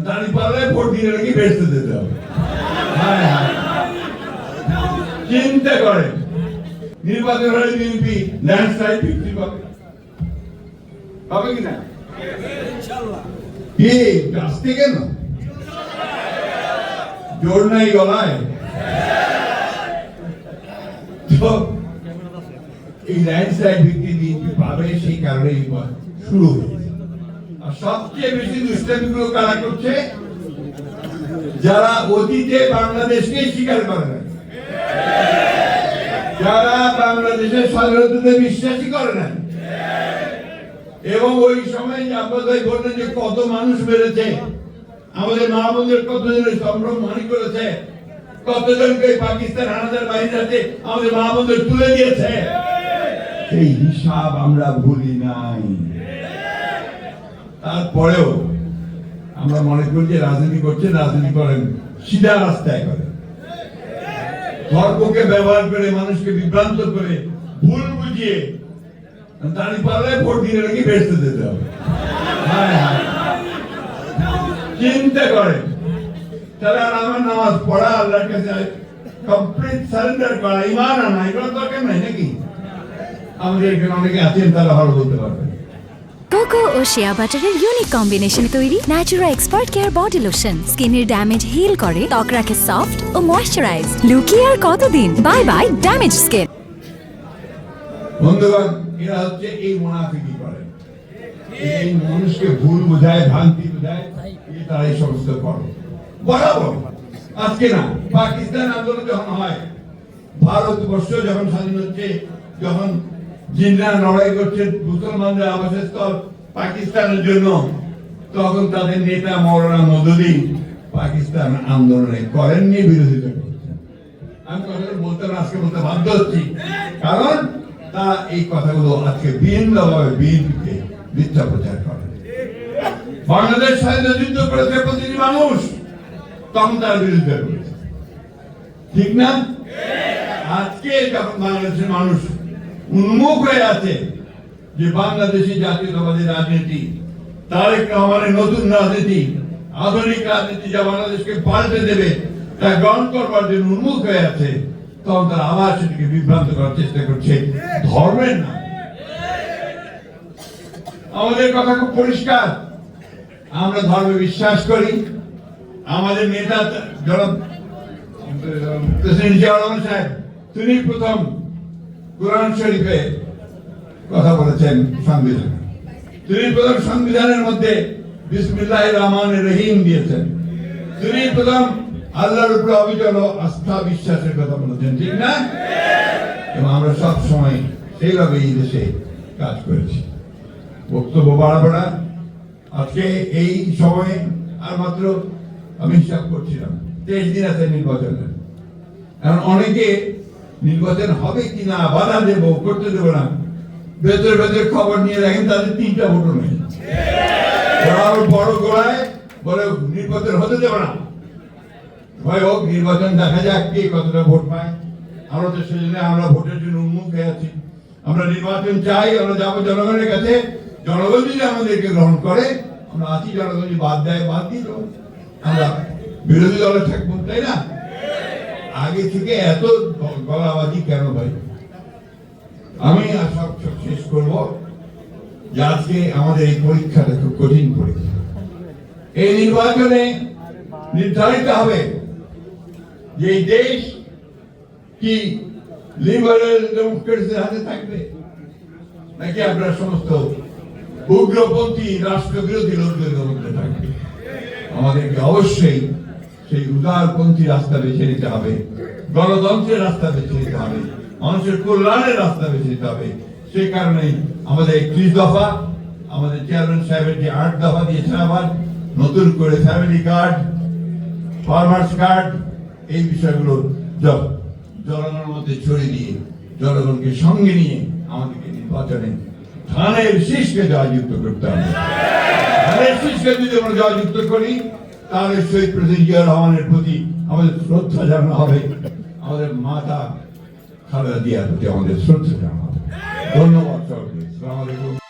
দাঁড়ি পাল্লে ভোট দিয়ে নাকি বেচতে দিতে হবে। চিন্তা করেন, নির্বাচন হলে বিএনপি ল্যান্ডস্লাইড ভিক্টরি পাবে, পাবে কিনা? কি আসতে কেন জোর নাই গলায়? তো এই ল্যান্ডস্লাইড ভিক্টরি বিএনপি পাবে, সেই কারণে শুরু হয়েছে। আর সবচেয়ে বেশি দুষ্টামিগুলো কারা করছে? যারা অতীতে বাংলাদেশকে স্বীকার করে না, যারা বাংলাদেশের স্বাধীনতাতে বিশ্বাসী করে না, এবং ওই সময় আপনাদের বললেন যে কত মানুষ বেড়েছে, আমাদের মা বোনদের কতজনের সম্ভ্রম হানি করেছে, কতজনকে পাকিস্তান হানাদার বাহিনীতে আমাদের মা বোনদের তুলে দিয়েছে, সেই হিসাব আমরা ভুলি নাই। তারপরেও আমরা মনে করি যে রাজনীতি করছে, রাজনীতি করেন সিধা রাস্তায় করেন, ধর্মকে ব্যবহার করে মানুষকে বিভ্রান্ত করে ভুল বুঝিয়ে দাঁড়ি পাল্লে ভোট দিয়ে নাকি বেচতে দিতে হবে। চিন্তা করেন, তাহলে আর আমার নামাজ পড়া, আল্লাহর কাছে কমপ্লিট সারেন্ডার করা, ঈমান আনা, এগুলো দরকার নাই নাকি? আমাদের এখানে অনেকে আছেন, তারা ভালো বলতে পারবেন। কোকো ও শিয়া বাটারের ইউনিক কম্বিনেশনে তৈরি Natura expert care body lotion স্কিনের ড্যামেজ হিল করে, ত্বক রাখে সফট ও ময়েশ্চারাইজ। লুকিয়ে আর কতদিন? Bye bye damage skin. বন্ধুগণ, এরা হচ্ছে এই মুনাফিকি করে, এই মানুষকে ভুল বোঝায়, ভ্রান্তি বোঝায়, তারা এই সমস্ত করে বরাবর। আজকে না, পাকিস্তান আন্দোলন যখন হয়, ভারতবর্ষ যখন স্বাধীন হচ্ছে, যখন জিন্না লড়াই করছে মুসলমানদের আবাসস্থল পাকিস্তানের জন্য, তখন তাদের নেতা মৌলানা মওদুদী পাকিস্তান আন্দোলনে করেননি, বিরোধিতা করেছেন। আমি কথাটা বলতে না, আজকে বলতে বাধ্য হচ্ছি, কারণ তা এই কথাগুলো আজকে বিভিন্নভাবে বিএনপিকে মিথ্যা প্রচার করে। বাংলাদেশ স্বাধীনতা যুদ্ধ করেছে প্রতিটি মানুষ, তখন তার বিরুদ্ধে করেছে, ঠিক না? আজকে যখন বাংলাদেশের মানুষ উন্মুখ হয়ে আছে যে বাংলাদেশি জাতীয়তাবাদী রাজনীতি, তারেক রহমানের নতুন রাজনীতি, আধুনিক রাজনীতি যা বাংলাদেশকে পাল্টে দেবে, তা গ্রহণ করবার জন্য উন্মুখ হয়ে আছে, তখন তারা আবার সেটিকে বিভ্রান্ত করার চেষ্টা করছে ধর্মের নামে। আমাদের কথা খুব পরিষ্কার, আমরা ধর্মে বিশ্বাস করি। আমাদের নেতা জনাব প্রেসিডেন্ট জিয়াউর রহমান সাহেব, তিনি প্রথম কোরআন শরীফে কথা বলেছেন সংবিধানে, তিনি প্রথম সংবিধানের মধ্যে বিসমিল্লাহির রহমানির রহিম দিয়েছেন, তিনি প্রথম আল্লাহর উপর অবিচল আস্থা বিশ্বাসের কথা বলেছেন, ঠিক না? এবং আমরা সব সময় সেইভাবে এই দেশে কাজ করেছি। বক্তব্য বাড়াবো না, আজকে এই সময়ে আর মাত্র আমি হিসাব করছিলাম 23 দিন আছে নির্বাচনের। এখন অনেকে নির্বাচন হবে কিনা, বাধা দেবো, করতে দেবো না, ভেতরে ভেতরে খবর নিয়ে দেখেন তাদের 3টা ভোটও নেই। বড় গোড়ায় বলে নির্বাচন হতে দেবো না, ভয় হোক, নির্বাচন দেখা যাক কে কতটা ভোট পায়। আমরা তো সেজন্য আমরা ভোটের জন্য উন্মুখ হয়ে আছি, আমরা নির্বাচন চাই, আমরা যাবো জনগণের কাছে, জনগণ যদি আমাদেরকে গ্রহণ করে আমরা আছি, জনগণ যদি বাদ দেয় বাদ দিল, আমরা বিরোধী দলে থাকবো, তাই না? আগে থেকে এত গলাবাজি কেন ভাই? আমি সব শেষ করবো যে আজকে আমাদের এই পরীক্ষাটা খুব কঠিন পরীক্ষা। এই নির্বাচনে নির্ধারিত হবে যে এই দেশ কি লিবারেল ডেমোক্রেসির হাতে থাকবে, নাকি আপনার সমস্ত উগ্রপন্থী রাষ্ট্রবিরোধী লোকদের মধ্যে থাকবে। আমাদেরকে অবশ্যই সেই উদারপন্থী রাস্তা বেছে নিতে হবে, গণতন্ত্রের রাস্তা বেছে নিতে হবে, মানুষের কল্যাণের রাস্তা বেছে নিতে হবে। সেই কারণে আমাদের 31 দফা, আমাদের চেয়ারম্যান সাহেবের যে 8 দফা দিয়েছেন, আবার নতুন করে ফ্যামিলি কার্ড, ফার্মার্স কার্ড, এই বিষয়গুলো জনগণের মধ্যে ছড়িয়ে দিয়ে জনগণকে সঙ্গে নিয়ে আমাদেরকে নির্বাচনে ধানের শীষকে জয়যুক্ত করতে হবে। ধানের শীষকে যদি আমরা জয়যুক্ত করি, তাহলে শহীদ প্রেসিডেন্ট জিয়াউর রহমানের প্রতি আমাদের শ্রদ্ধা জানানো হবে, আমাদের মাতা খালেদা জিয়ার প্রতি আমাদের শ্রদ্ধা জানানো হবে। ধন্যবাদ সবাইকে। আসসালামু আলাইকুম।